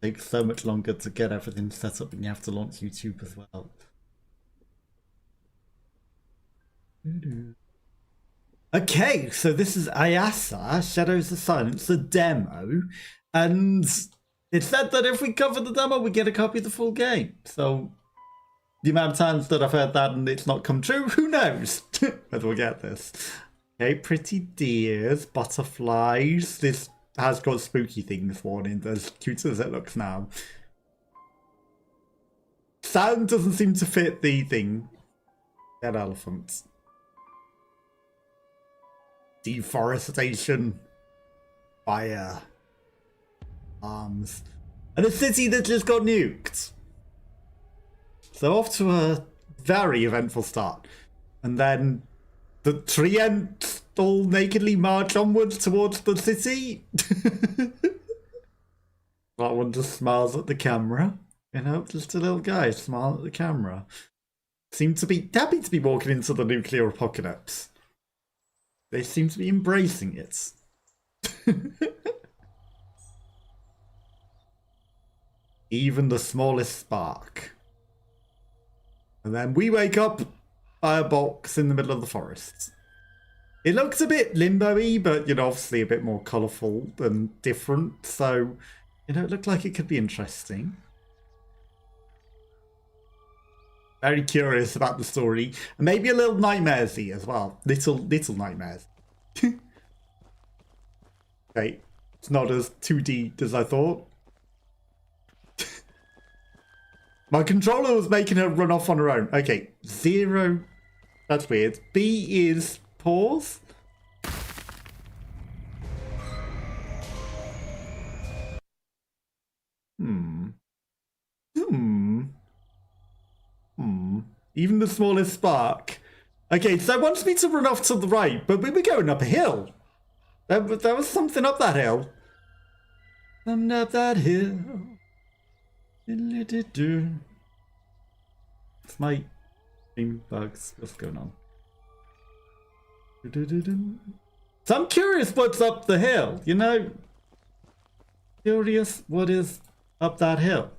takes so much longer to get everything set up and you have to launch YouTube as well. Okay, so this is Ayasa Shadows of Silence, the demo, and it said that if we cover the demo, we get a copy of the full game. So the amount of times that I've heard that and it's not come true, who knows whether we'll get this. Okay, pretty deers, butterflies. This has got spooky things warning, as cute as it looks now. Sound doesn't seem to fit the thing. Dead elephants. Deforestation. Fire. Arms. And a city that just got nuked. So off to a very eventful start. And then the treants all nakedly march onwards towards the city. That one just smiles at the camera. You know, just a little guy smile at the camera. Seem to be happy to be walking into the nuclear apocalypse. They seem to be embracing it. Even the smallest spark. And then we wake up by a box in the middle of the forest. It looks a bit limbo-y, but, you know, obviously a bit more colourful and different. So, you know, it looked like it could be interesting. Very curious about the story. And maybe a little nightmaresy as well. Little nightmares. Okay, it's not as 2D as I thought. My controller was making her run off on her own. Okay, 0. That's weird. B is pause. Even the smallest spark. Okay, so it wants me to run off to the right, but we were going up a hill. There was something up that hill. Something up that hill. It's my dream bugs. What's going on? So I'm curious what's up the hill, you know? Curious what is up that hill.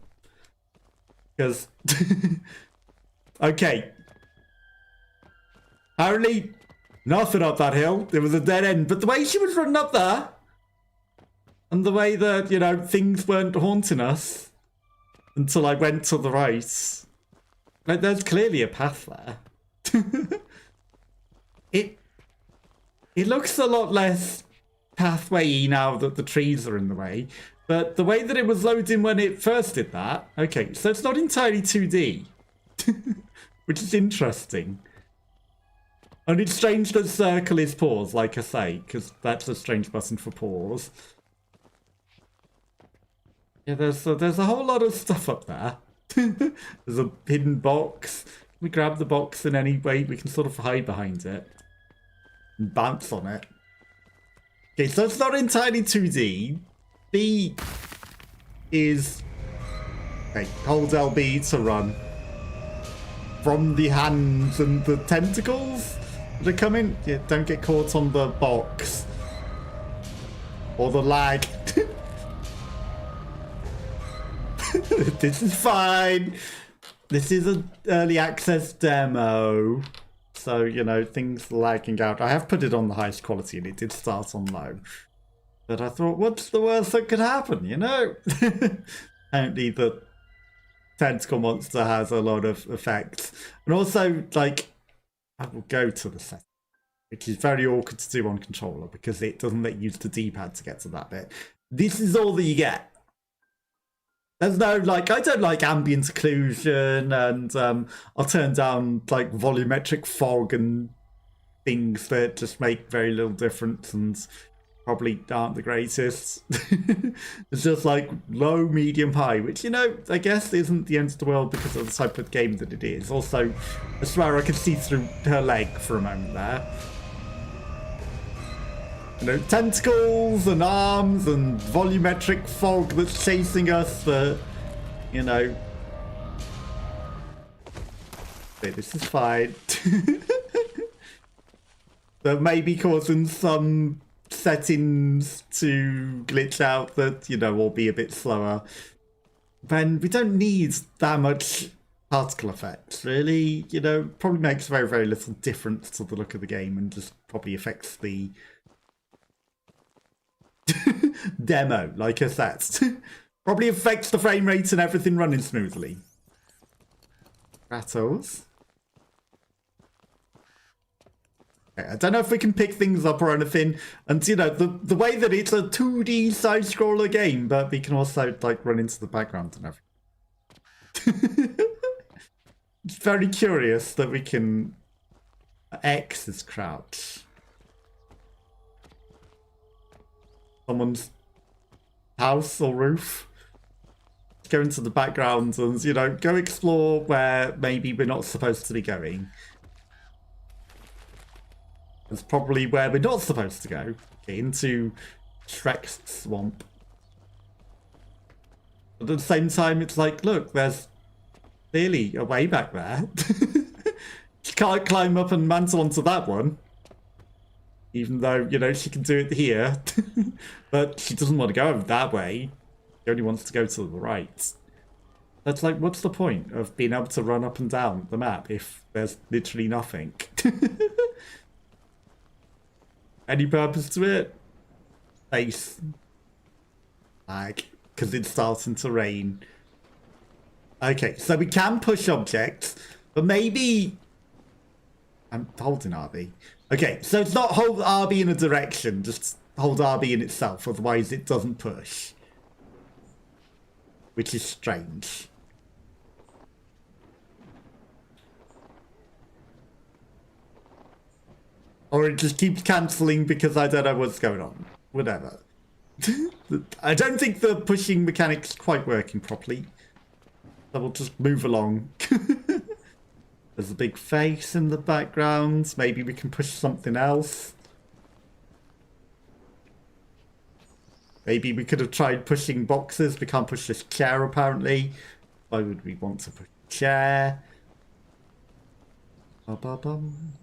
Because... okay. Apparently, nothing up that hill. There was a dead end. But the way she was running up there, and the way that, you know, things weren't haunting us until I went to the right. Like, there's clearly a path there. It looks a lot less pathway-y now that the trees are in the way. But the way that it was loading when it first did that... Okay, so it's not entirely 2D. Which is interesting. And it's strange that circle is pause, like I say, because that's a strange button for pause. Yeah, there's a whole lot of stuff up there. There's a hidden box. We grab the box in any way, we can sort of hide behind it. And bounce on it. Okay, so it's not entirely 2D. B is... Okay, hold LB to run. From the hands and the tentacles that are coming. Yeah, don't get caught on the box. Or the lag. This is fine. This is an early access demo. So, you know, things lagging out. I have put it on the highest quality and it did start on low. But I thought, what's the worst that could happen, you know? Apparently the tentacle monster has a lot of effects. And also, like, I will go to the setting, which is very awkward to do on controller because it doesn't let you use the D-pad to get to that bit. This is all that you get. There's no, like, I don't like ambient occlusion, and I'll turn down, like, volumetric fog and things that just make very little difference and probably aren't the greatest. It's just, like, low, medium, high, which, you know, I guess isn't the end of the world because of the type of game that it is. Also, I swear I could see through her leg for a moment there. You know, tentacles and arms and volumetric fog that's chasing us for, you know. Okay, this is fine. That may be causing some settings to glitch out that, you know, will be a bit slower. then we don't need that much particle effects, really. You know, probably makes very, very little difference to the look of the game and just probably affects the demo, like I said. Probably affects the frame rate and everything running smoothly. Rattles. Okay, I don't know if we can pick things up or anything. And, you know, the way that it's a 2D side-scroller game, but we can also, like, run into the background and everything. It's very curious that we can X this crouch. Someone's house or roof. Go into the background and, you know, go explore where maybe we're not supposed to be going. It's probably where we're not supposed to go. Okay, into Shrek's swamp. But at the same time, it's like, look, there's clearly a way back there. She can't climb up and mantle onto that one. Even though, you know, she can do it here. But she doesn't want to go that way. She only wants to go to the right. That's like, what's the point of being able to run up and down the map if there's literally nothing? Any purpose to it? Space. Lag. Because it's starting to rain. Okay, so we can push objects, but maybe... I'm holding RB. Okay, so it's not hold RB in a direction, just hold RB in itself, otherwise it doesn't push. Which is strange. Or it just keeps cancelling because I don't know what's going on. Whatever. I don't think the pushing mechanic's quite working properly. So we'll just move along. There's a big face in the background. Maybe we can push something else. Maybe we could have tried pushing boxes. We can't push this chair, apparently. Why would we want to push a chair? Ba-ba-bum.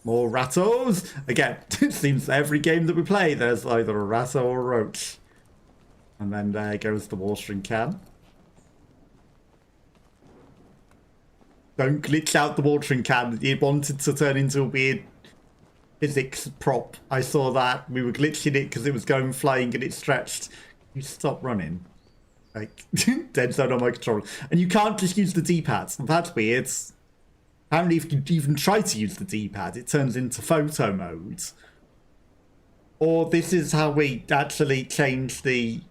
More rattles! Again, it seems every game that we play, there's either a rattle or a roach. And then there goes the watering can. Don't glitch out the watering can. It wanted to turn into a weird physics prop. I saw that. We were glitching it because it was going flying and it stretched. You stop running. Like, dead zone on my controller. And you can't just use the D-pad. That's weird. Apparently, if you even try to use the D-pad, it turns into photo mode. Or this is how we actually change the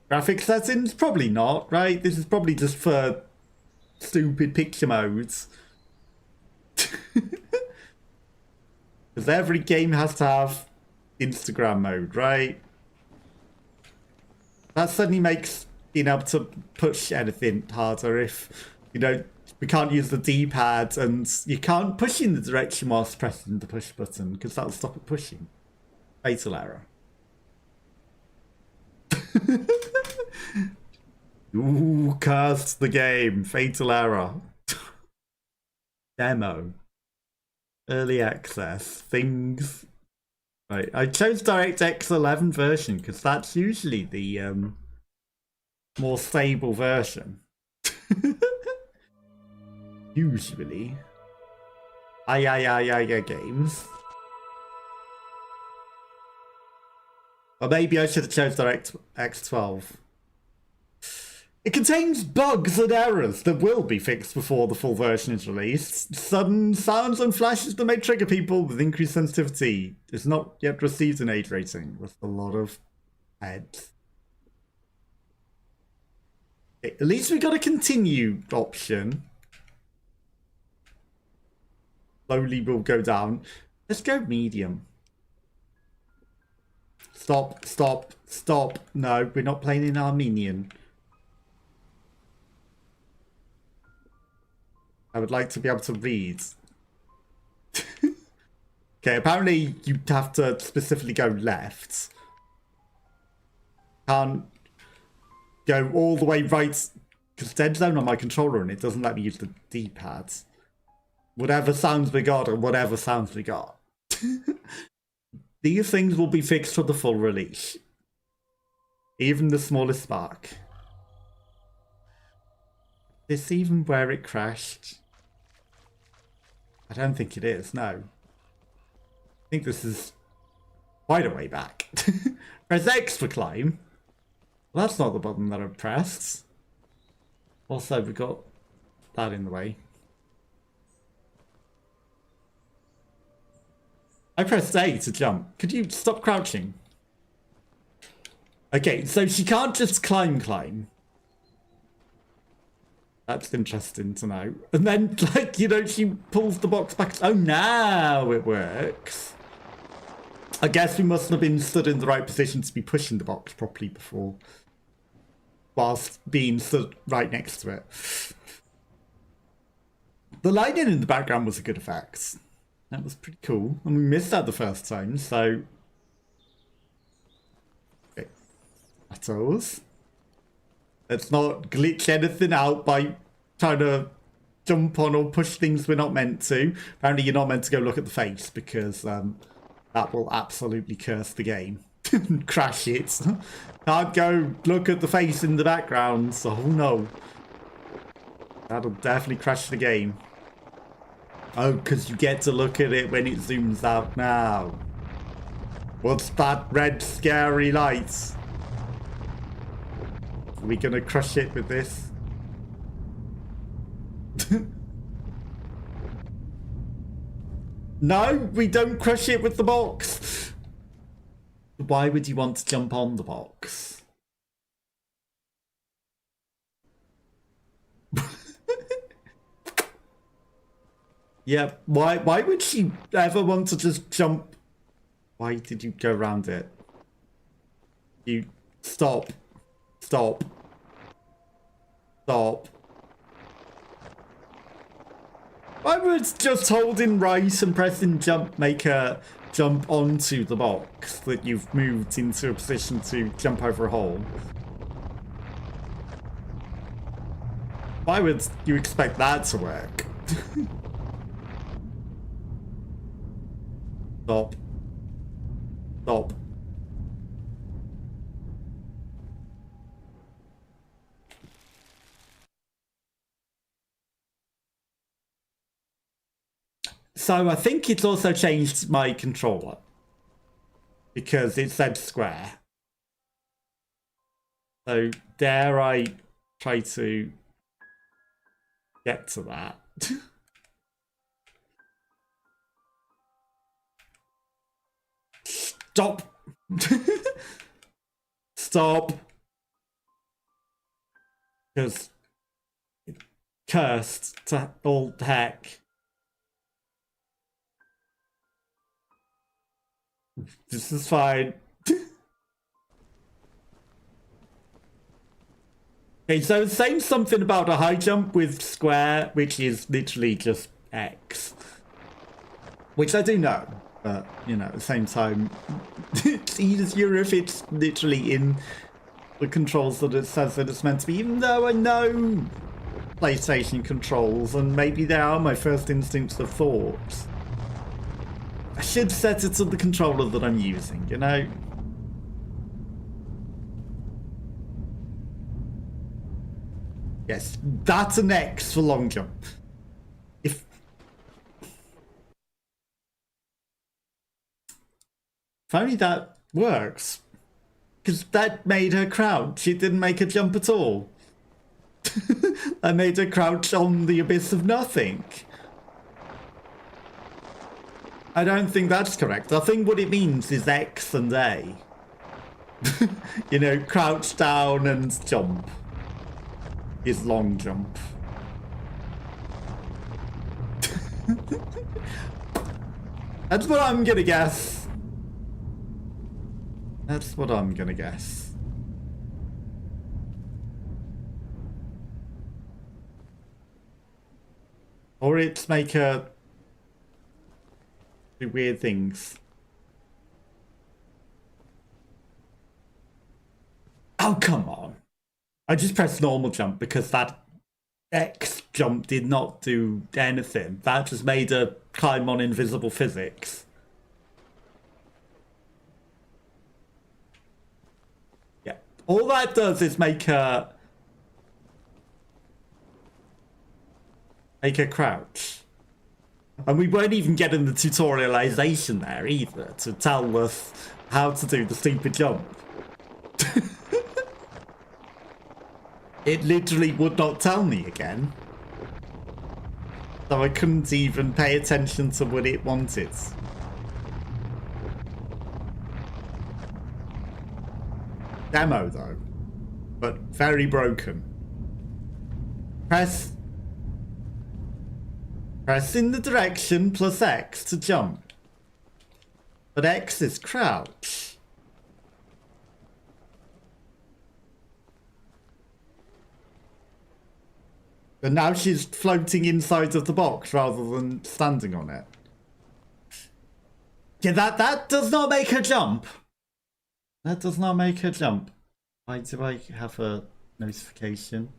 graphic settings? Probably not, right? This is probably just for stupid picture modes. Because every game has to have Instagram mode, right? That suddenly makes being able to push anything harder if, you know, we can't use the D-pad and you can't push in the direction whilst pressing the push button because that'll stop it pushing. Fatal error. Ooh, cursed the game. Fatal error. Demo. Early access. Things. Right, I chose DirectX 11 version because that's usually the more stable version. Usually. Games. Or maybe I should have chose DirectX 12. It contains bugs and errors that will be fixed before the full version is released. Sudden sounds and flashes that may trigger people with increased sensitivity. It's not yet received an age rating with a lot of heads. Okay, at least we got a continue option. Slowly will go down. Let's go medium. Stop, stop, stop. No, we're not playing in Armenian. I would like to be able to read. Okay, apparently you have to specifically go left. Can't go all the way right, because dead zone on my controller and it doesn't let me use the D-pad. Whatever sounds we got or whatever sounds we got. These things will be fixed for the full release. Even the smallest spark. This even where it crashed? I don't think it is, no. I think this is quite a way back. Press X for climb. Well, that's not the button that I pressed. Also, we got that in the way. I pressed A to jump. Could you stop crouching? Okay, so she can't just climb. That's interesting to know. And then, like, you know, she pulls the box back. Oh, now it works. I guess we must have been stood in the right position to be pushing the box properly before. Whilst being stood right next to it. The lighting in the background was a good effect. That was pretty cool. And we missed that the first time, so... Okay. Shadows. Let's not glitch anything out by trying to jump on or push things we're not meant to. Apparently you're not meant to go look at the face, because that will absolutely curse the game. Crash it. Can't go look at the face in the background, so oh no. That'll definitely crash the game. Oh, because you get to look at it when it zooms out now. What's that red scary light? Are we gonna crush it with this? No, we don't crush it with the box. Why would you want to jump on the box? Yeah, why would she ever want to just jump? Why did you go around it? You stop. Stop. Stop. Why would just holding right and pressing jump make her jump onto the box that you've moved into a position to jump over a hole? Why would you expect that to work? Stop. Stop. So I think it's also changed my controller. Because it said square. So dare I try to get to that? Stop! Stop! Because it cursed to all heck. This is fine. Okay, so it's saying something about a high jump with square, which is literally just X. Which I do know. But, you know, at the same time, it's easier if it's literally in the controls that it says that it's meant to be, even though I know PlayStation controls, and maybe they are my first instincts of thought. I should set it to the controller that I'm using, you know? Yes, that's an X for long jump. If only that works. Because that made her crouch. It didn't make her jump at all. I made her crouch on the abyss of nothing. I don't think that's correct. I think what it means is X and A. You know, crouch down and jump is long jump. That's what I'm gonna guess. That's what I'm gonna guess. Or it's make her do weird things. Oh, come on. I just pressed normal jump because that X jump did not do anything. That just made her climb on invisible physics. All that does is make her crouch. And we weren't even getting the tutorialization there either to tell us how to do the stupid jump. It literally would not tell me again. So I couldn't even pay attention to what it wanted. Demo though, but very broken. Press in the direction plus X to jump. But X is crouch. And now she's floating inside of the box rather than standing on it. Yeah, that does not make her jump. That does not make her jump. Why do I have a notification?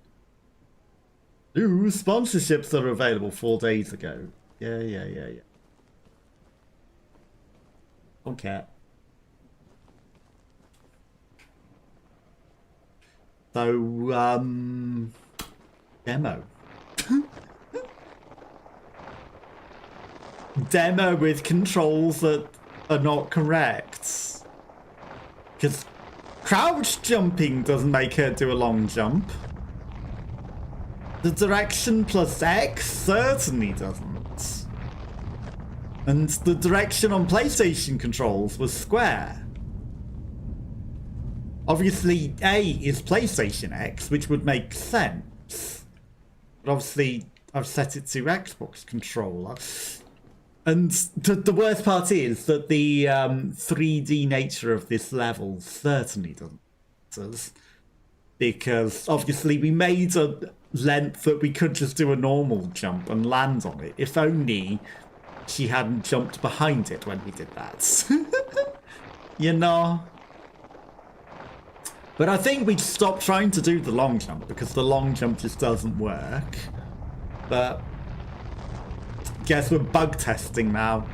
New sponsorships are available 4 days ago. Yeah. Okay. So, demo. Demo with controls that are not correct. Because crouch jumping doesn't make her do a long jump. The direction plus X certainly doesn't. And the direction on PlayStation controls was square. Obviously, A is PlayStation X, which would make sense. But obviously, I've set it to Xbox controller. And the worst part is that the 3D nature of this level certainly doesn't. Because obviously we made a length that we could just do a normal jump and land on it. If only she hadn't jumped behind it when we did that. You know? But I think we'd stop trying to do the long jump because the long jump just doesn't work. But guess we're bug testing now.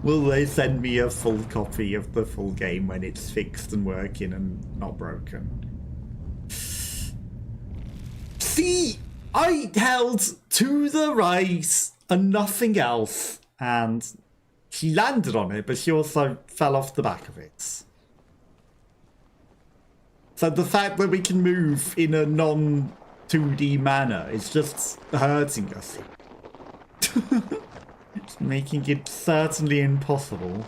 Will they send me a full copy of the full game when it's fixed and working and not broken? See, I held to the right and nothing else, and she landed on it, but she also fell off the back of it. So the fact that we can move in a non-2D manner is just hurting us. It's making it certainly impossible.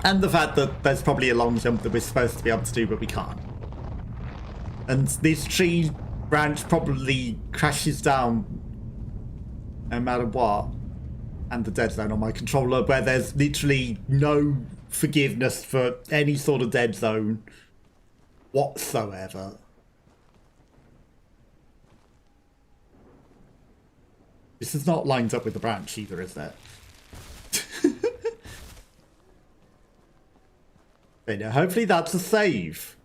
And the fact that there's probably a long jump that we're supposed to be able to do, but we can't. And this tree branch probably crashes down no matter what. And the dead zone on my controller, where there's literally no forgiveness for any sort of dead zone whatsoever. This is not lined up with the branch either, is it? Okay, now hopefully that's a save.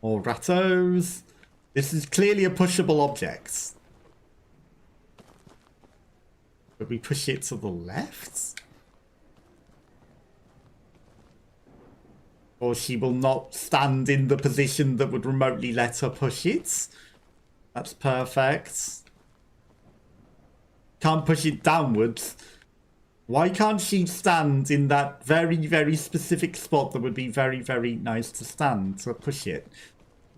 More rattos. This is clearly a pushable object. But we push it to the left? Or she will not stand in the position that would remotely let her push it. That's perfect. Can't push it downwards. Why can't she stand in that very, very specific spot that would be very, very nice to stand to push it?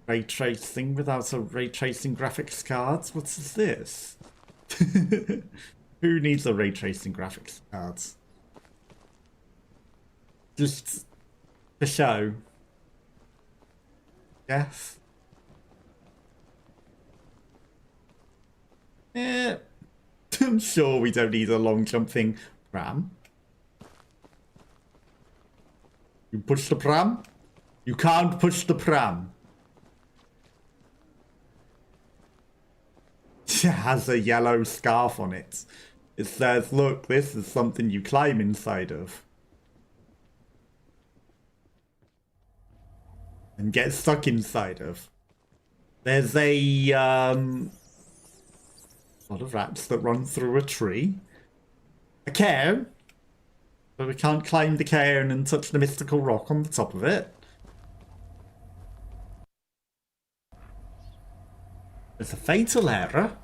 Ray tracing without a ray tracing graphics card? What is this? Who needs a ray tracing graphics card? Just for show. Yes. Yeah. I'm sure we don't need a long jump thing. Pram? You push the pram? You can't push the pram. It has a yellow scarf on it. It says, look, this is something you climb inside of. And get stuck inside of. There's a lot of rats that run through a tree. a cairn, but we can't climb the cairn and touch the mystical rock on the top of it. There's a fatal error.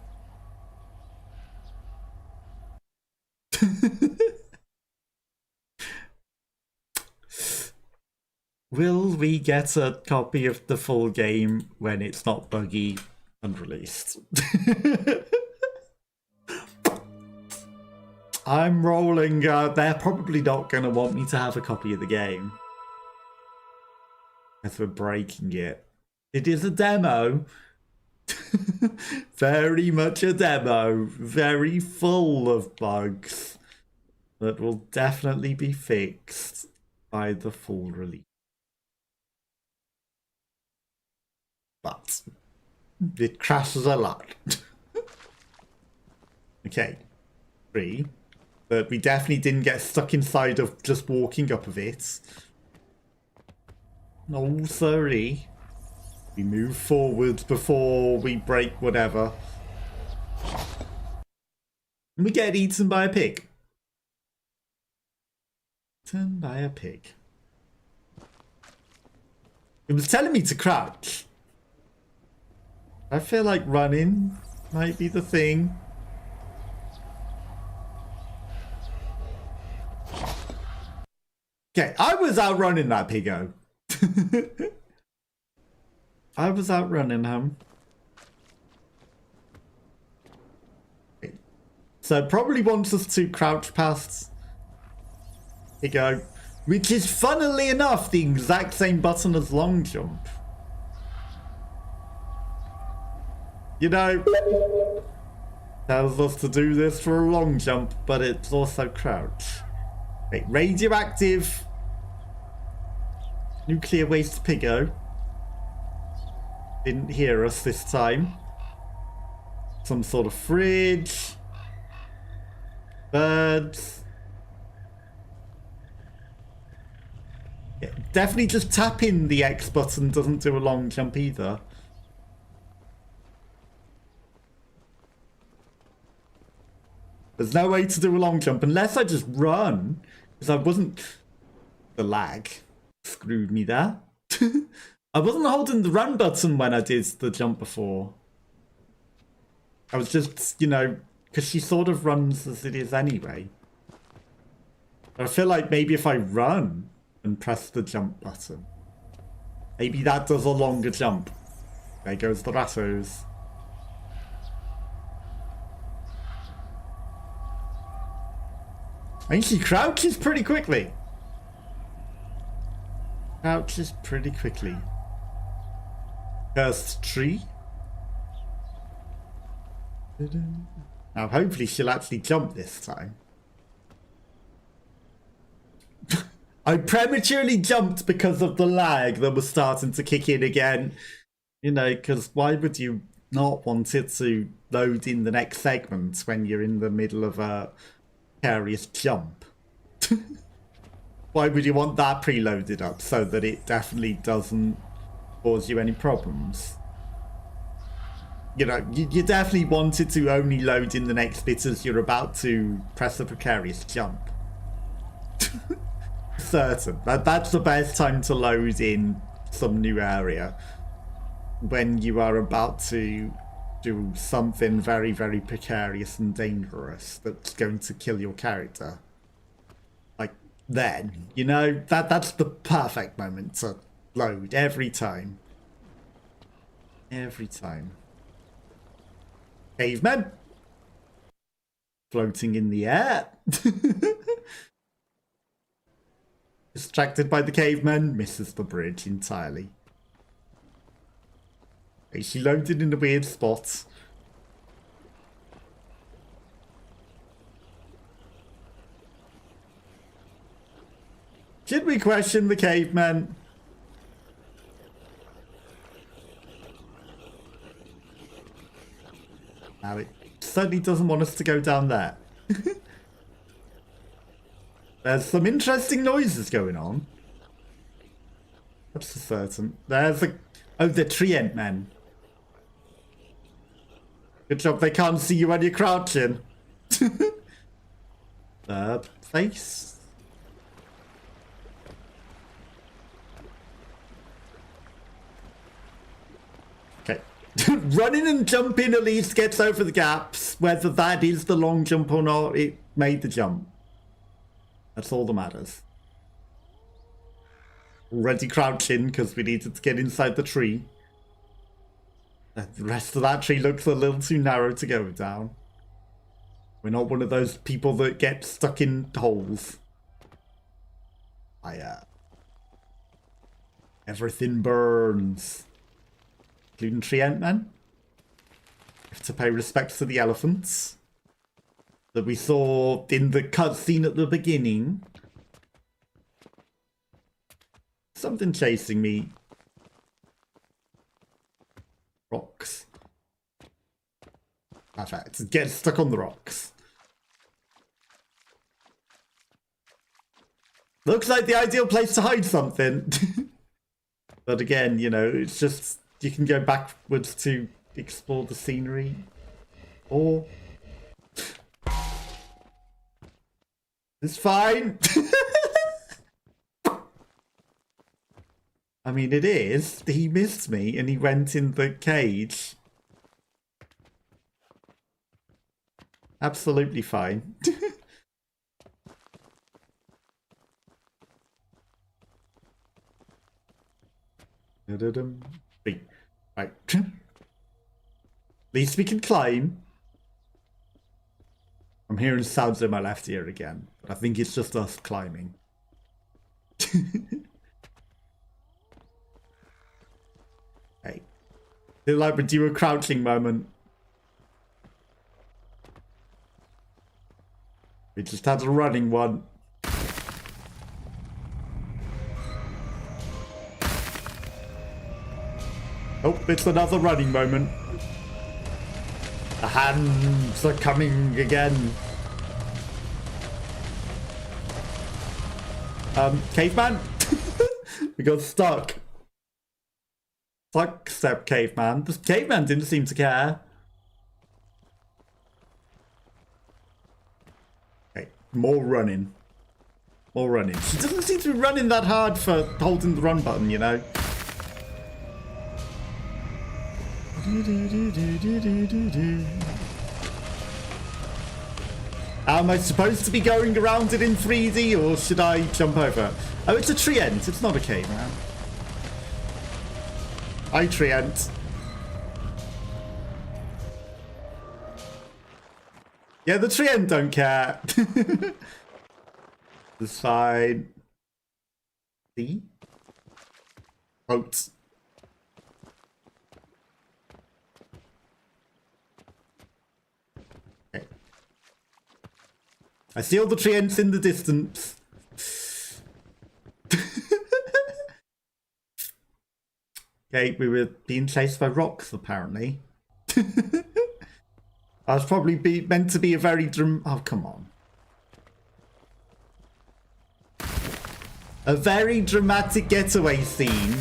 Will we get a copy of the full game when it's not buggy and released? I'm rolling. They're probably not going to want me to have a copy of the game, as we're breaking it. It is a demo. Very much a demo. Very full of bugs that will definitely be fixed by the full release. But it crashes a lot. Okay. 3. But we definitely didn't get stuck inside of just walking up of it. No, sorry. We move forward before we break whatever. And we get eaten by a pig. Eaten by a pig. It was telling me to crouch. I feel like running might be the thing. Okay, I was outrunning that piggo. I was outrunning him. Okay. So it probably wants us to crouch past piggo, which is funnily enough the exact same button as long jump. You know, tells us to do this for a long jump, but it's also crouch. Wait, radioactive nuclear waste piggo. Didn't hear us this time. Some sort of fridge. Birds. Yeah, definitely just tapping the X button doesn't do a long jump either. There's no way to do a long jump unless I just run. Because I wasn't... The lag screwed me there. I wasn't holding the run button when I did the jump before. I was just, you know, because she sort of runs as it is anyway. But I feel like maybe if I run and press the jump button, maybe that does a longer jump. There goes the rattos. I think she crouches pretty quickly. Crouches pretty quickly. Cursed tree. Now hopefully she'll actually jump this time. I prematurely jumped because of the lag that was starting to kick in again. You know, because why would you not want it to load in the next segment when you're in the middle of a precarious jump? Why would you want that preloaded up so that it definitely doesn't cause you any problems? You know, you definitely want it to only load in the next bit as you're about to press a precarious jump. Certain. That's the best time to load in some new area. When you are about to do something very, very precarious and dangerous that's going to kill your character. Like, then, you know, that's the perfect moment to load every time. Every time. Caveman! Floating in the air. Distracted by the caveman, misses the bridge entirely. She loaded in a weird spot. Should we question the caveman? Now it certainly doesn't want us to go down there. There's some interesting noises going on. That's for certain. There's a... Oh, the treant men. Good job they can't see you when you're crouching. third face. Okay. Running and jumping at least gets over the gaps. Whether that is the long jump or not, it made the jump. That's all that matters. Already crouching because we needed to get inside the tree. The rest of that tree looks a little too narrow to go down. We're not one of those people that get stuck in holes. Everything burns. Including tree ant-men. We have to pay respects to the elephants that we saw in the cutscene at the beginning. Something chasing me. Rocks. Perfect. Get stuck on the rocks. Looks like the ideal place to hide something. But again, you know, it's just, you can go backwards to explore the scenery. Or... it's fine. I mean, it is. He missed me and he went in the cage. Absolutely fine. Right. At least we can climb. I'm hearing sounds in my left ear again, but I think it's just us climbing. Hey. Feel like we do a crouching moment. We just had a running one. Oh, it's another running moment. The hands are coming again. Caveman? We got stuck. Fuck step caveman. This caveman didn't seem to care. Okay, more running. More running. She doesn't seem to be running that hard for holding the run button, you know. Am I supposed to be going around it in 3D or should I jump over? Oh, it's a tree ant. It's not a caveman. Hi, tree ant. Yeah, the tree ant don't care. It's fine. See? Boats. Okay. I see all the tree ants in the distance. Okay, we were being chased by rocks, apparently. I was probably meant to be a very oh, come on. A very dramatic getaway scene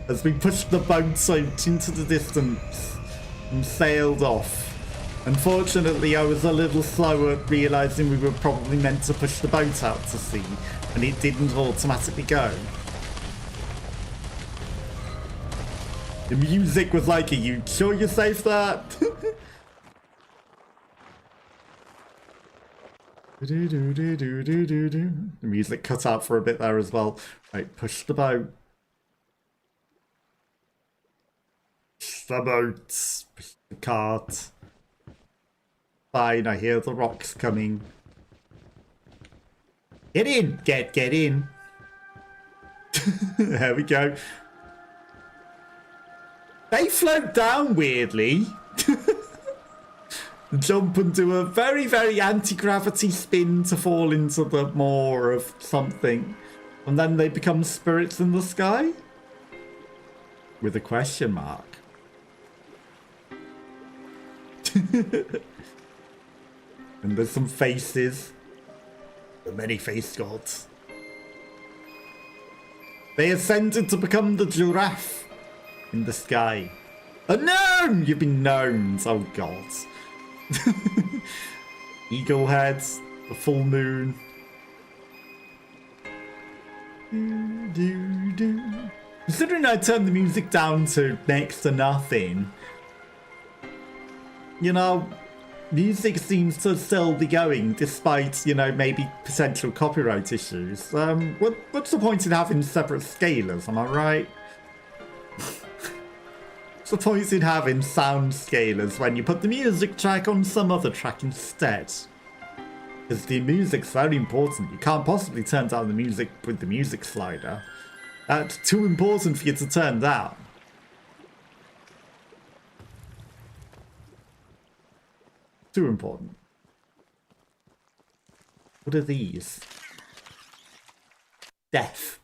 as we pushed the boat out into the distance and sailed off. Unfortunately, I was a little slow at realising we were probably meant to push the boat out to sea, and it didn't automatically go. The music was like, are you sure you're safe there? The music cut out for a bit there as well. Right, push the boat. Push the boat. Push the cart. Fine, I hear the rocks coming. Get in! Get in! There we go. They float down weirdly. Jump and do a very, very anti-gravity spin to fall into the maw of something. And then they become spirits in the sky? With a question mark. And there's some faces. The many-faced gods. They ascended to become the giraffe in the sky. A gnome! You've been gnomes. Oh, God. Eagle heads. The full moon. Considering I turned the music down to next to nothing, you know, music seems to still be going despite, you know, maybe potential copyright issues. What's the point in having separate scalers, am I right? What's the point in having sound scalers when you put the music track on some other track instead? Because the music's very important. You can't possibly turn down the music with the music slider. That's too important for you to turn down. Too important. What are these? Death.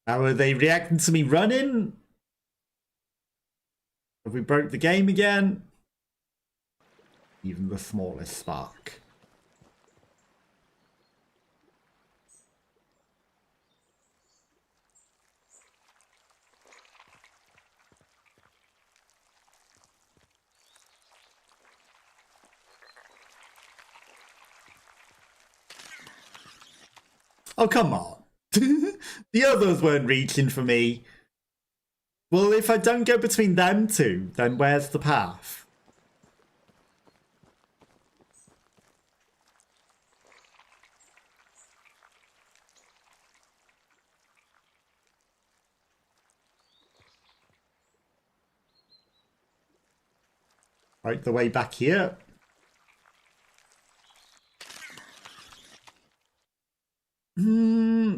How are they reacting to me running? Have we broke the game again? Even the smallest spark. Oh, come on. The others weren't reaching for me. Well, if I don't go between them two, then where's the path? Right, the way back here. Hmm.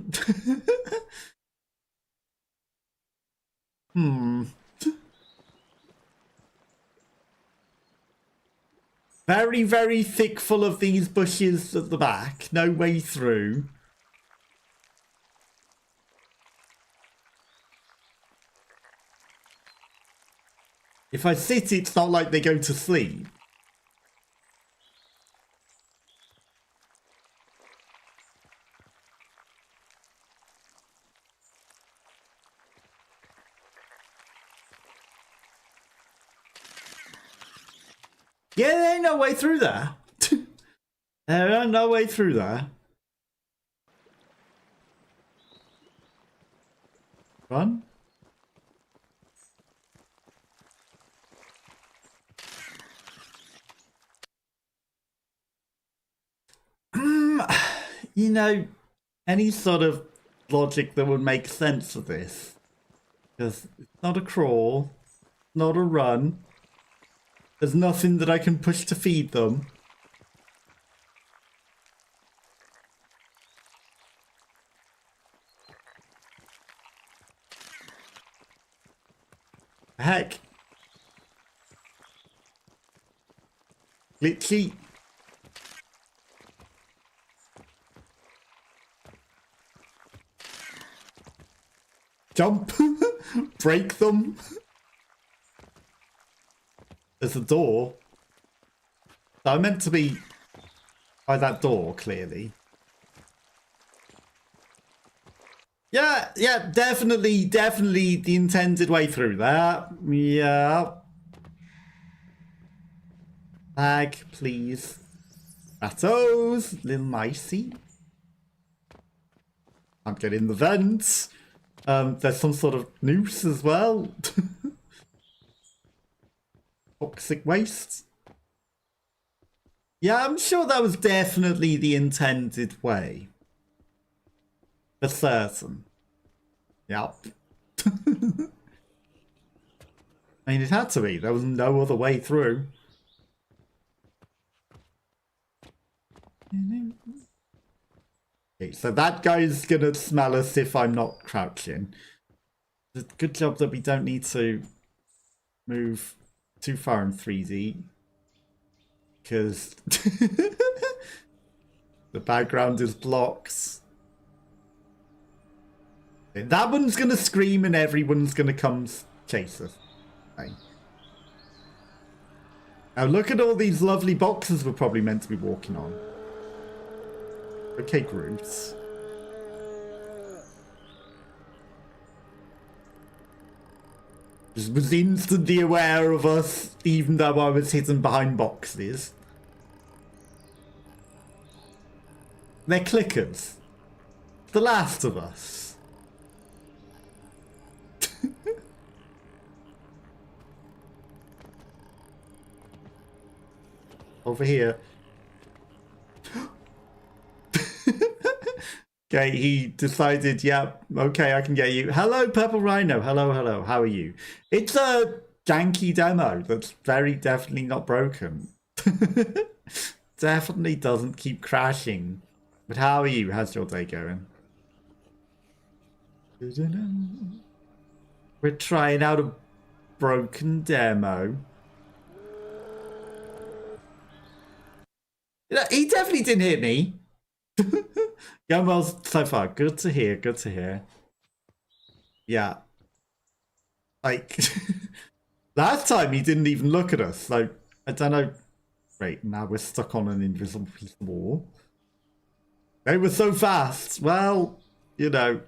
Very, very thick full of these bushes at the back. No way through. If I sit, it's not like they go to sleep. Yeah, there ain't no way through there. There ain't no way through there. Run. You know, any sort of logic that would make sense of this. Because it's not a crawl, not a run. There's nothing that I can push to feed them. Heck. Glitchy. Jump. Break them. There's a door. I'm meant to be by that door, clearly. Yeah, definitely the intended way through there. Yeah. Bag, please. Shadows, little micey. Can't get in the vents. There's some sort of noose as well. Toxic waste. Yeah, I'm sure that was definitely the intended way. For certain. Yep. I mean, it had to be. There was no other way through. Okay, so that guy's gonna smell us if I'm not crouching. It's a good job that we don't need to move too far in 3D. Because the background is blocked. That one's gonna scream and everyone's gonna come chase us. Okay. Now look at all these lovely boxes we're probably meant to be walking on. Okay, Groot. Just was instantly aware of us, even though I was hidden behind boxes. They're clickers. The Last of Us. Over here. Okay, he decided, yeah, okay, I can get you. Hello, Purple Rhino. Hello, hello. How are you? It's a janky demo that's very definitely not broken. Definitely doesn't keep crashing. But how are you? How's your day going? We're trying out a broken demo. He definitely didn't hit me. Going well so far. Good to hear. Good to hear. Yeah. Like, last time he didn't even look at us. So, I don't know. Right, now we're stuck on an invisible piece of wall. They were so fast. Well, you know,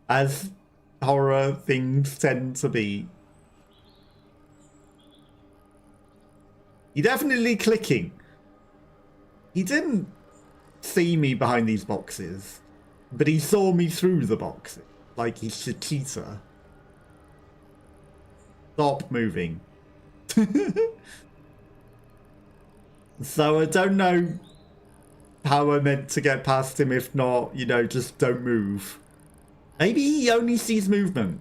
as horror things tend to be. He definitely clicking. He didn't see me behind these boxes, but he saw me through the boxes. Like he's a cheater. Stop moving. So I don't know how I meant to get past him if not, you know, just don't move. Maybe he only sees movement.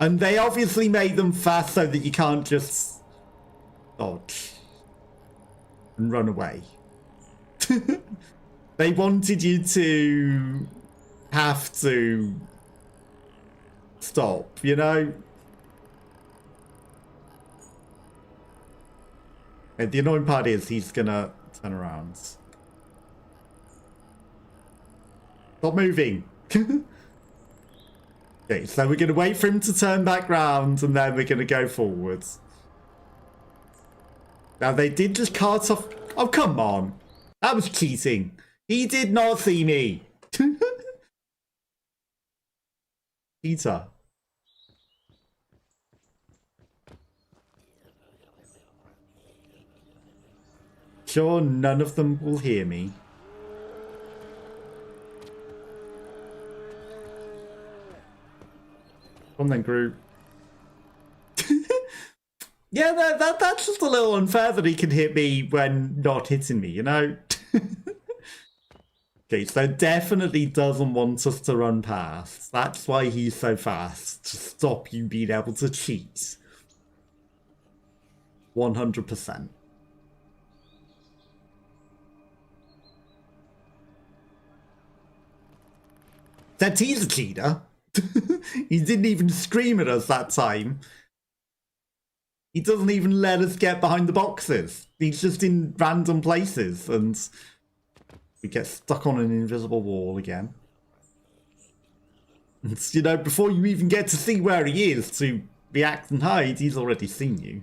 And they obviously made them fast so that you can't just dodge and run away. They wanted you to have to stop, you know? And the annoying part is he's gonna turn around. Stop moving. Okay, so we're gonna wait for him to turn back round and then we're gonna go forwards. Now they did just cart off. Oh, come on. That was cheating. He did not see me. Cheater. Sure, none of them will hear me. Come on then, group. Yeah, that's just a little unfair that he can hit me when not hitting me, you know? Okay, so definitely doesn't want us to run past. That's why he's so fast, to stop you being able to cheat. 100%. Except he's a cheater. He didn't even scream at us that time. He doesn't even let us get behind the boxes. He's just in random places and we get stuck on an invisible wall again. And, you know, before you even get to see where he is to react and hide, he's already seen you.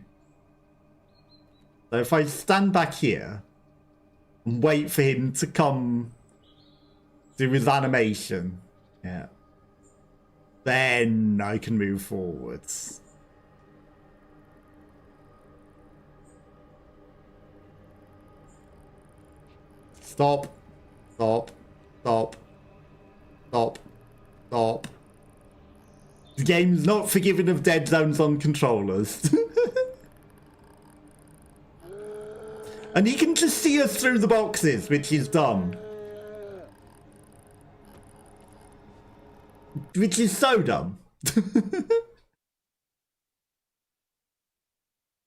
So if I stand back here and wait for him to come do his animation, yeah, then I can move forwards. Stop. Stop. Stop. Stop. Stop. The game's not forgiving of dead zones on controllers. And he can just see us through the boxes, which is dumb. Which is so dumb.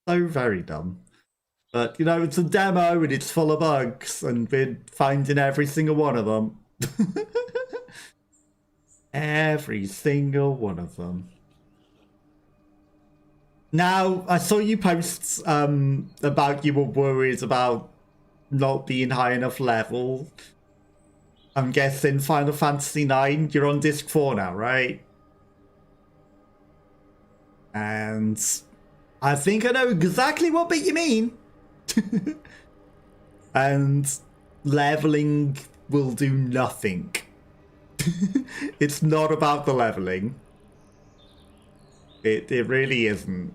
So very dumb. But, you know, it's a demo and it's full of bugs and we're finding every single one of them. Every single one of them. Now, I saw you post about you were worried about not being high enough level. I'm guessing Final Fantasy IX, you're on disc 4 now, right? And I think I know exactly what bit you mean. And leveling will do nothing It's not about the leveling. It really isn't.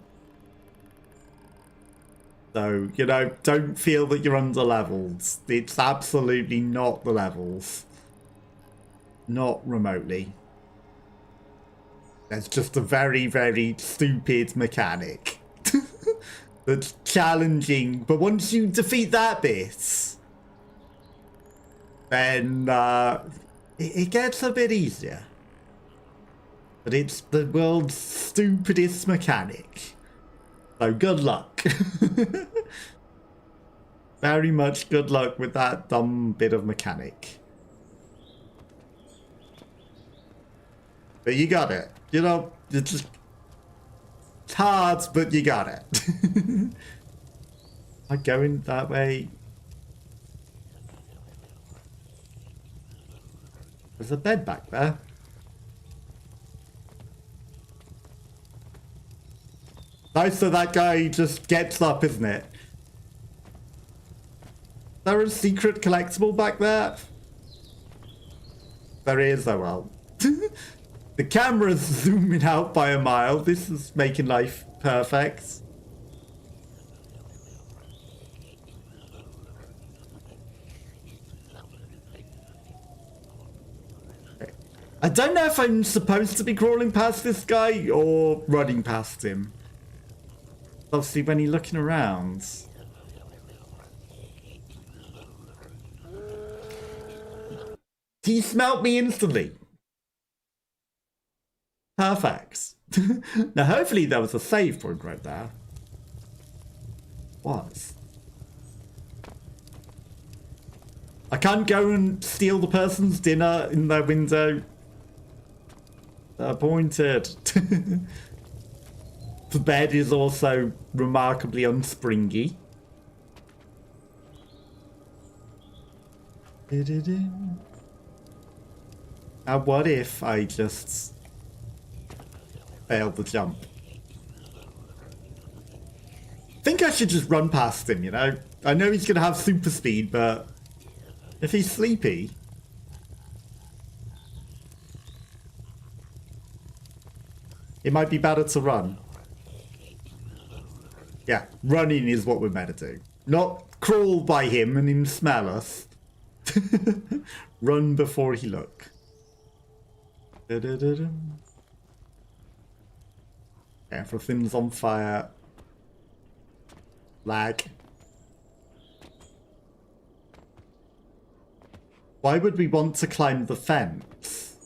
So, you know, don't feel that you're under levels. It's absolutely not the levels. Not remotely. There's just a very, very stupid mechanic. That's challenging, but once you defeat that bit, then it gets a bit easier. But it's the world's stupidest mechanic. So good luck. Very much good luck with that dumb bit of mechanic. But you got it. You know, it's just... It's hard, but you got it. Am I going that way? There's a bed back there. Nice that that guy just gets up, isn't it? Is there a secret collectible back there? There is, oh well. The camera's zooming out by a mile. This is making life perfect. I don't know if I'm supposed to be crawling past this guy or running past him. Obviously, when you're looking around. He smelt me instantly. Perfect. Now, hopefully there was a save point right there. Was. I can't go and steal the person's dinner in their window. They're appointed. The bed is also remarkably unspringy. Now, what if I just failed the jump? I think I should just run past him, you know? I know he's going to have super speed, but if he's sleepy... it might be better to run. Yeah, running is what we're meant to do. Not crawl by him and him smell us. Run before he look. Everything's on fire. Lag. Why would we want to climb the fence?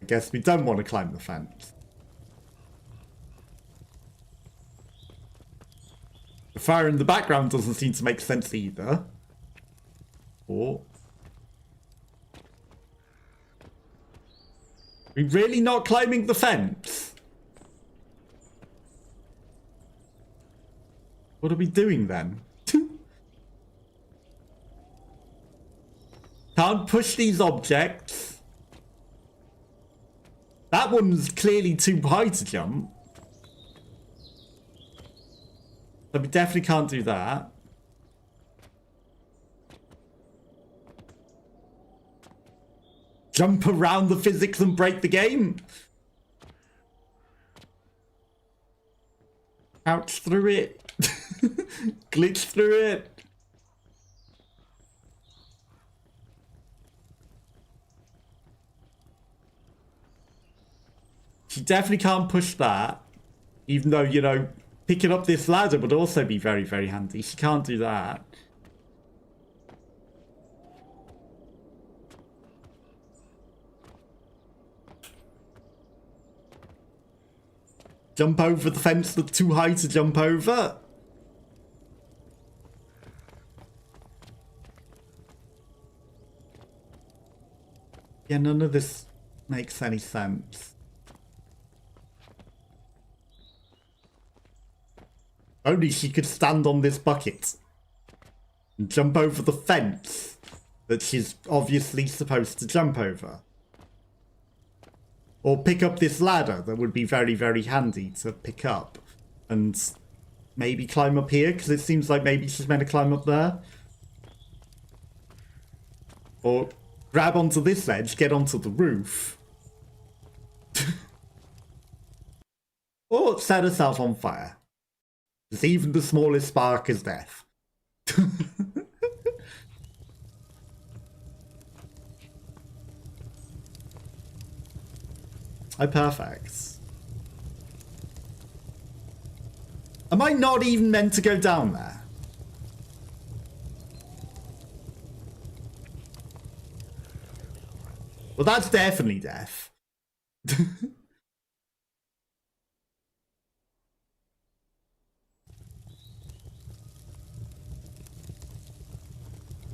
I guess we don't want to climb the fence. The fire in the background doesn't seem to make sense either. Or... we really not climbing the fence? What are we doing then? Can't push these objects. That one's clearly too high to jump. So we definitely can't do that. Jump around the physics and break the game. Ouch through it. Glitch through it. She definitely can't push that. Even though, you know, picking up this ladder would also be very, very handy. She can't do that. Jump over the fence that's too high to jump over. Yeah, none of this makes any sense. Only she could stand on this bucket and jump over the fence that she's obviously supposed to jump over. Or pick up this ladder that would be very, very handy to pick up. And maybe climb up here, because it seems like maybe she's meant to climb up there. Or grab onto this ledge, get onto the roof. Or set herself on fire. Because even the smallest spark is death. Oh, perfect. Am I not even meant to go down there? Well, that's definitely death.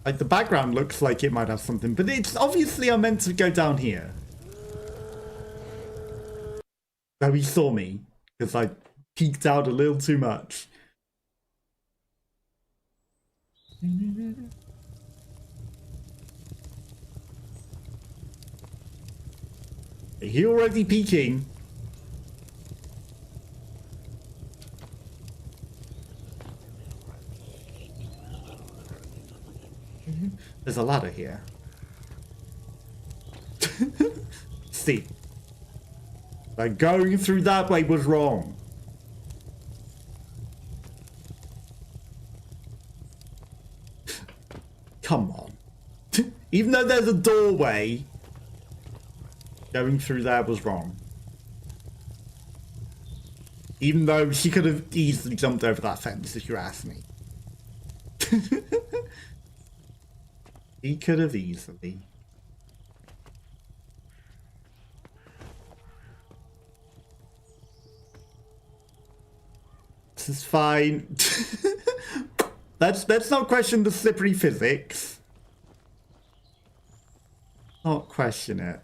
Like, the background looks like it might have something, but it's obviously I'm meant to go down here. Oh, he saw me, because I peeked out a little too much. He already peeking. There's a ladder here. See. Like, going through that way was wrong. Come on. Even though there's a doorway, going through there was wrong. Even though she could have easily jumped over that fence, if you ask me. He could have easily. This is fine. Let's not question the slippery physics. Not question it.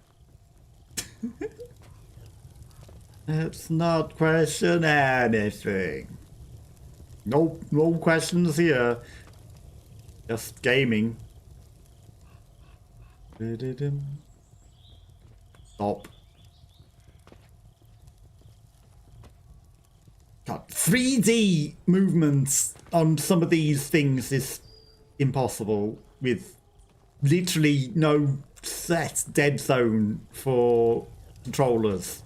Let's not question anything. Nope, no questions here. Just gaming. Stop. God, 3D movements on some of these things is impossible with literally no set dead zone for controllers.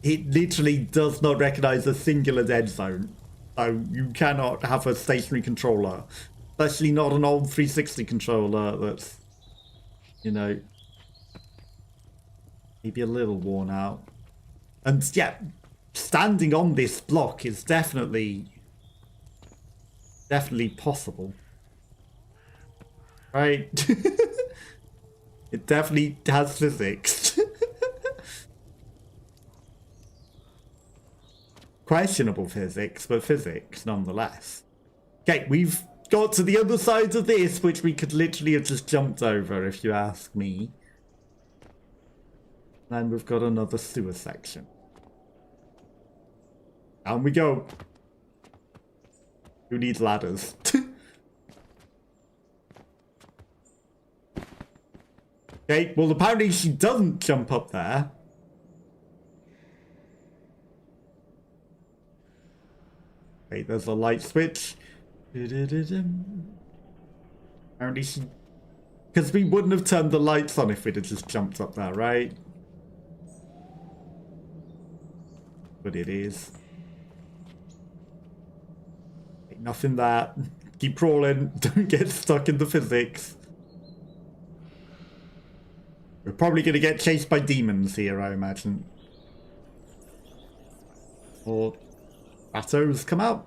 It literally does not recognize a singular dead zone. So you cannot have a stationary controller, especially not an old 360 controller that's, you know, maybe a little worn out. And yeah, standing on this block is definitely possible. Right? It definitely has physics. Questionable physics, but physics nonetheless. Okay, we've got to the other side of this, which we could literally have just jumped over, if you ask me. And we've got another sewer section. Down we go. Who needs ladders? Okay, well apparently she doesn't jump up there. Okay, there's a light switch. Apparently she... Because we wouldn't have turned the lights on if we'd have just jumped up there, right? But it is. Okay, nothing there. Keep crawling. Don't get stuck in the physics. We're probably going to get chased by demons here, I imagine. Or shadows come out.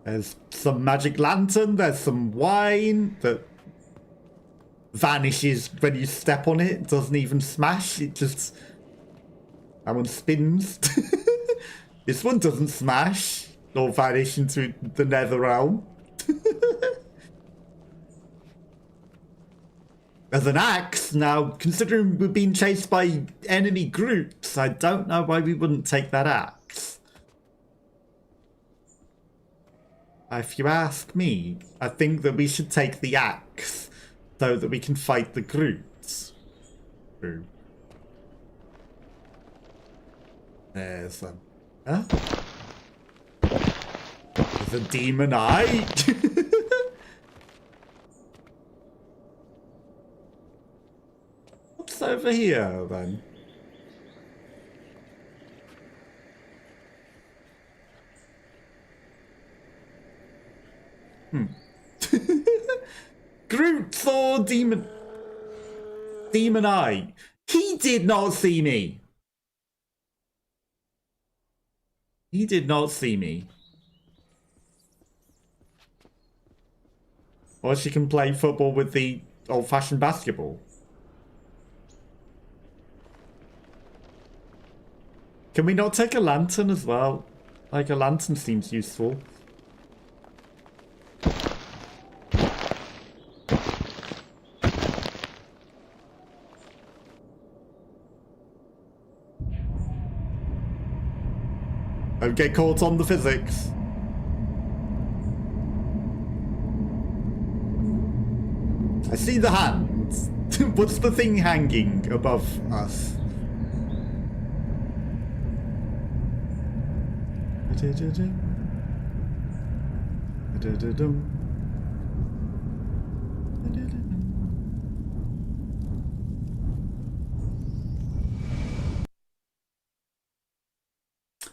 There's some magic lantern. There's some wine that vanishes when you step on it. It doesn't even smash. It just... That one spins. This one doesn't smash or vanish into the nether realm. As an axe, now, considering we're being chased by enemy groups, I don't know why we wouldn't take that axe. If you ask me, I think that we should take the axe so that we can fight the groups. True. There's a... Huh? There's a demon eye. What's over here then? Groot saw Demon Eye. He did not see me. He did not see me. Or she can play football with the old-fashioned basketball. Can we not take a lantern as well? Like, a lantern seems useful. Don't get caught on the physics. I see the hands. What's the thing hanging above us?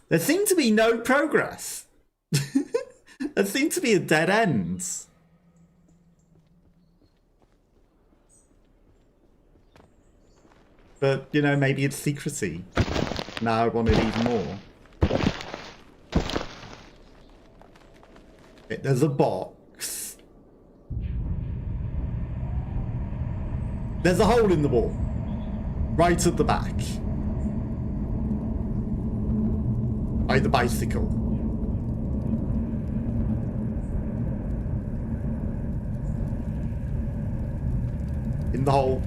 There seemed to be no progress. There seemed to be a dead end. But, you know, maybe it's secrecy. Now I want it even more. There's a box. There's a hole in the wall. Right at the back. By the bicycle. In the hole.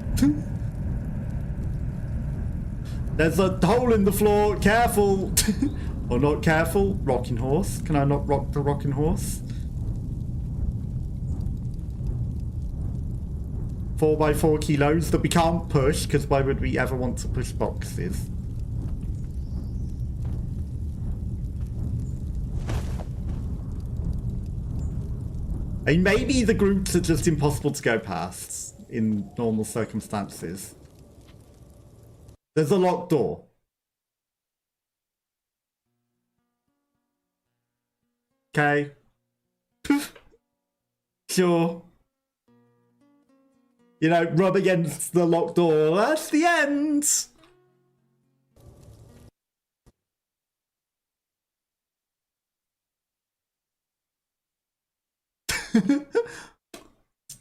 There's a hole in the floor. Careful. Or not careful. Rocking horse. Can I not rock the rocking horse? 4x4 kilos that we can't push, because why would we ever want to push boxes? I mean, maybe the groups are just impossible to go past in normal circumstances. There's a locked door. Okay. Sure. You know, rub against the locked door. That's the end.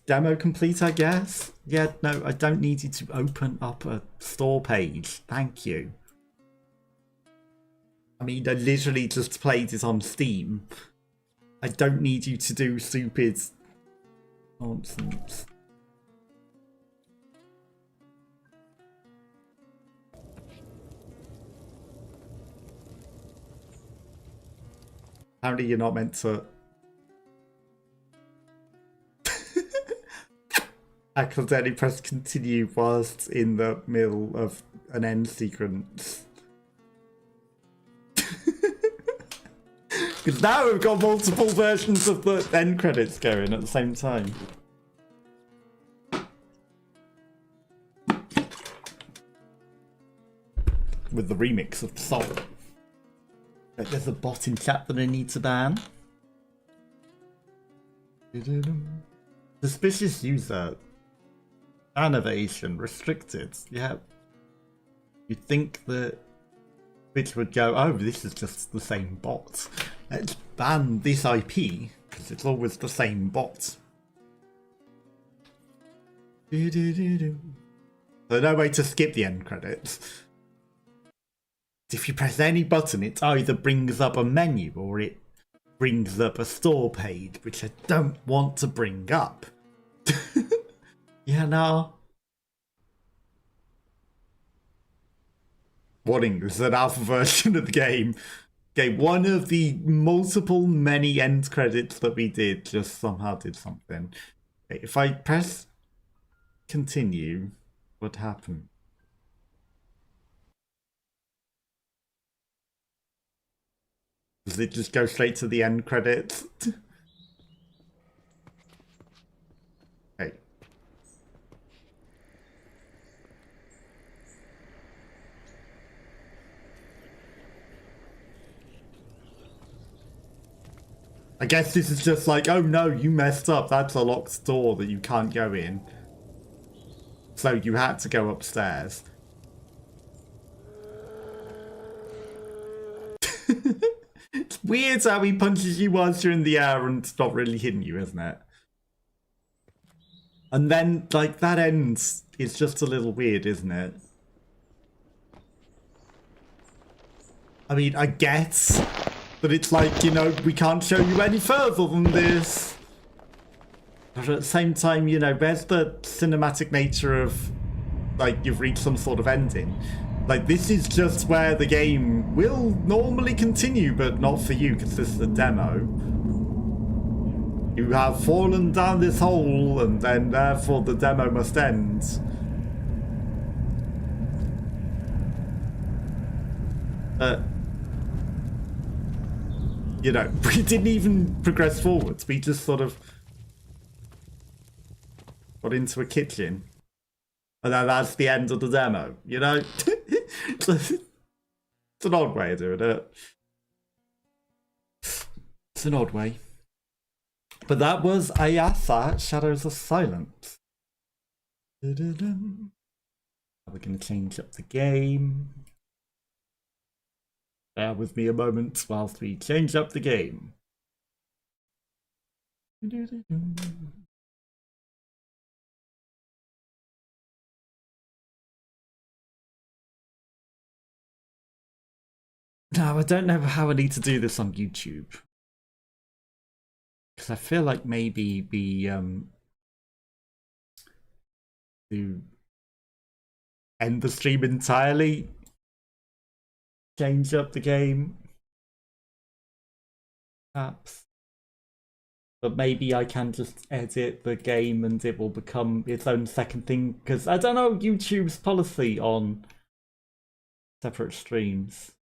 Demo complete, I guess. Yeah, no, I don't need you to open up a store page. Thank you. I mean, I literally just played it on Steam. I don't need you to do stupid nonsense. Apparently you're not meant to accidentally press continue whilst in the middle of an end sequence. Because now we've got multiple versions of the end credits going at the same time. With the remix of the song. There's a bot in chat that I need to ban. Suspicious user. Innovation restricted. Yeah. You'd think that Twitch would go, oh, this is just the same bot. Let's ban this IP, because it's always the same bot. So no way to skip the end credits. If you press any button, it either brings up a menu or it brings up a store page, which I don't want to bring up. Yeah, no. Warning, this is an alpha version of the game. Okay, one of the multiple many end credits that we did just somehow did something. Okay, if I press continue, what happened? Does it just go straight to the end credits? Okay. I guess this is just like, oh no, you messed up. That's a locked door that you can't go in. So you had to go upstairs. It's weird how he punches you whilst you're in the air and it's not really hitting you, isn't it? And then, like, that ends. It's just a little weird, isn't it? I mean, I guess. But it's like, you know, we can't show you any further than this. But at the same time, you know, where's the cinematic nature of, like, you've reached some sort of ending? Like, this is just where the game will normally continue, but not for you, because this is a demo. You have fallen down this hole, and then therefore the demo must end. You know, we didn't even progress forwards. We just sort of got into a kitchen. And then that's the end of the demo, you know? It's an odd way of doing it. It's an odd way. But that was Ayasa Shadows of Silence. We're going to change up the game. Bear with me a moment whilst we change up the game. Now, I don't know how I need to do this on YouTube. Because I feel like maybe we do end the stream entirely. Change up the game. Perhaps. But maybe I can just edit the game and it will become its own second thing. Because I don't know YouTube's policy on separate streams.